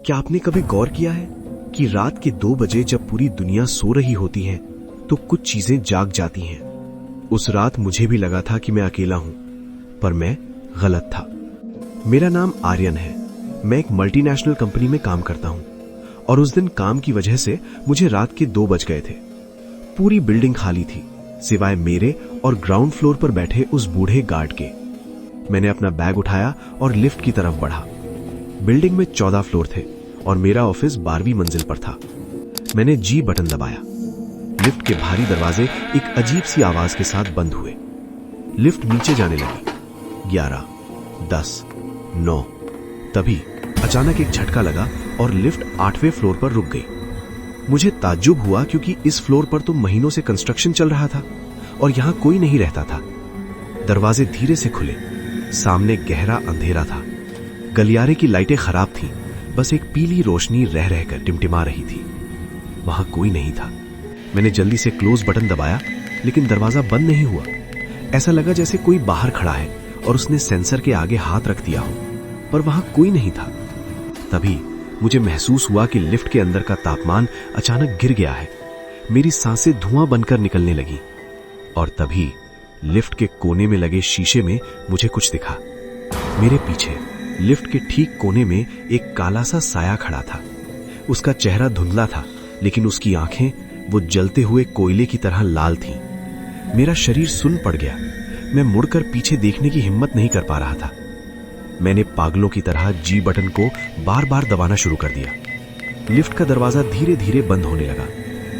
क्या आपने कभी गौर किया है कि रात के 2 बजे जब पूरी दुनिया सो रही होती है तो कुछ चीजें जाग जाती हैं। उस रात मुझे भी लगा था कि मैं अकेला हूं, पर मैं गलत था। मेरा नाम आर्यन है। मैं एक मल्टीनेशनल कंपनी में काम करता हूं और उस दिन काम की वजह से मुझे रात के 2 बज गए थे। पूरी बिल्डिंग खाली थी सिवाय मेरे और ग्राउंड फ्लोर पर बैठे उस बूढ़े गार्ड के। मैंने अपना बैग उठाया और लिफ्ट की तरफ बढ़ा। बिल्डिंग में 14 फ्लोर थे और मेरा ऑफिस 12वीं मंजिल पर था। मैंने जी बटन दबाया। लिफ्ट के भारी दरवाजे एक अजीब सी आवाज के साथ बंद हुए। लिफ्ट नीचे जाने लगी। 11, 10, 9। तभी अचानक एक झटका लगा और लिफ्ट 8वें फ्लोर पर रुक गई। मुझे ताज्जुब हुआ क्योंकि इस फ्लोर पर तो महीनों से कंस्ट्रक्शन चल रहा था और यहां कोई नहीं रहता था। दरवाजे धीरे से खुले। सामने गहरा अंधेरा था। गलियारे की लाइटें खराब थीं, बस एक पीली रोशनी रह रहकर टिमटिमा रही थी। वहां कोई नहीं था। मैंने जल्दी से क्लोज बटन दबाया, लेकिन दरवाजा बंद नहीं हुआ। ऐसा लगा जैसे कोई बाहर खड़ा है और उसने सेंसर के आगे हाथ रख दिया हो, पर वहां कोई नहीं था। तभी मुझे महसूस हुआ कि लिफ्ट के अंदर का तापमान अचानक गिर गया है। मेरी सांसें धुआं बनकर निकलने लगी और तभी लिफ्ट के कोने में लगे शीशे में मुझे कुछ दिखा। मेरे पीछे लिफ्ट के ठीक कोने में एक काला सा साया खड़ा था। उसका चेहरा धुंधला था, लेकिन उसकी आंखें वो जलते हुए कोयले की तरह लाल थीं। मेरा शरीर सुन्न पड़ गया। मैं मुड़कर पीछे देखने की हिम्मत नहीं कर पा रहा था। मैंने पागलों की तरह जी बटन को बार बार दबाना शुरू कर दिया। लिफ्ट का दरवाजा धीरे धीरे बंद होने लगा।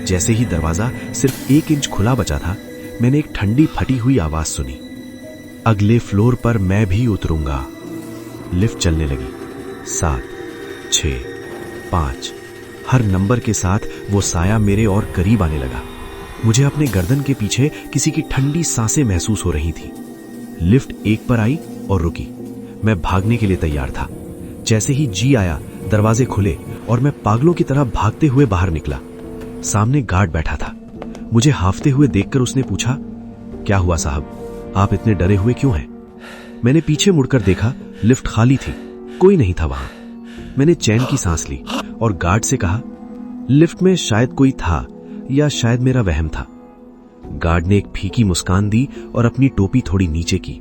जैसे ही दरवाजा सिर्फ 1 इंच खुला बचा था, मैंने एक ठंडी फटी हुई आवाज सुनी, अगले फ्लोर पर मैं भी उतरूंगा। लिफ्ट चलने लगी। 7, 6, 5। हर नंबर के साथ वो साया मेरे और करीब आने लगा। मुझे अपने गर्दन के पीछे किसी की ठंडी सांसें महसूस हो रही थी। लिफ्ट 1 पर आई और रुकी। मैं भागने के लिए तैयार था। जैसे ही जी आया, दरवाजे खुले और मैं पागलों की तरह भागते हुए बाहर निकला। सामने गार्ड बैठा था। मुझे हाफते हुए देखकर उसने पूछा, क्या हुआ साहब, आप इतने डरे हुए क्यों हैं? मैंने पीछे मुड़कर देखा। लिफ्ट खाली थी, कोई नहीं था वहां। मैंने चैन की सांस ली और गार्ड से कहा, लिफ्ट में शायद कोई था या शायद मेरा वहम था। गार्ड ने एक फीकी मुस्कान दी और अपनी टोपी थोड़ी नीचे की।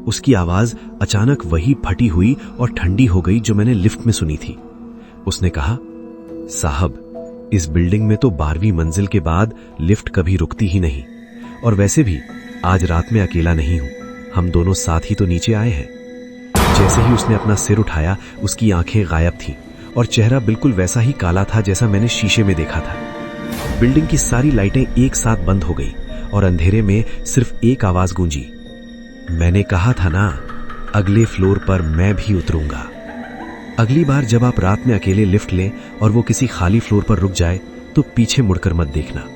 उसकी आवाज अचानक वही फटी हुई और ठंडी हो गई जो मैंने लिफ्ट में सुनी थी। उसने कहा, साहब, इस बिल्डिंग में तो 12वीं मंजिल के बाद लिफ्ट कभी रुकती ही नहीं, और वैसे भी आज रात में अकेला नहीं हूं, हम दोनों साथ ही तो नीचे आए हैं। जैसे ही उसने अपना सिर उठाया, उसकी आंखें गायब थीं और चेहरा बिल्कुल वैसा ही काला था जैसा मैंने शीशे में देखा था। बिल्डिंग की सारी लाइटें एक साथ बंद हो गई और अंधेरे में सिर्फ एक आवाज गूंजी, मैंने कहा था ना, अगले फ्लोर पर मैं भी उतरूंगा। अगली बार जब आप रात में अकेले लिफ्ट लें और वो किसी खाली फ्लोर पर रुक जाए तो पीछे मुड़कर मत देखना।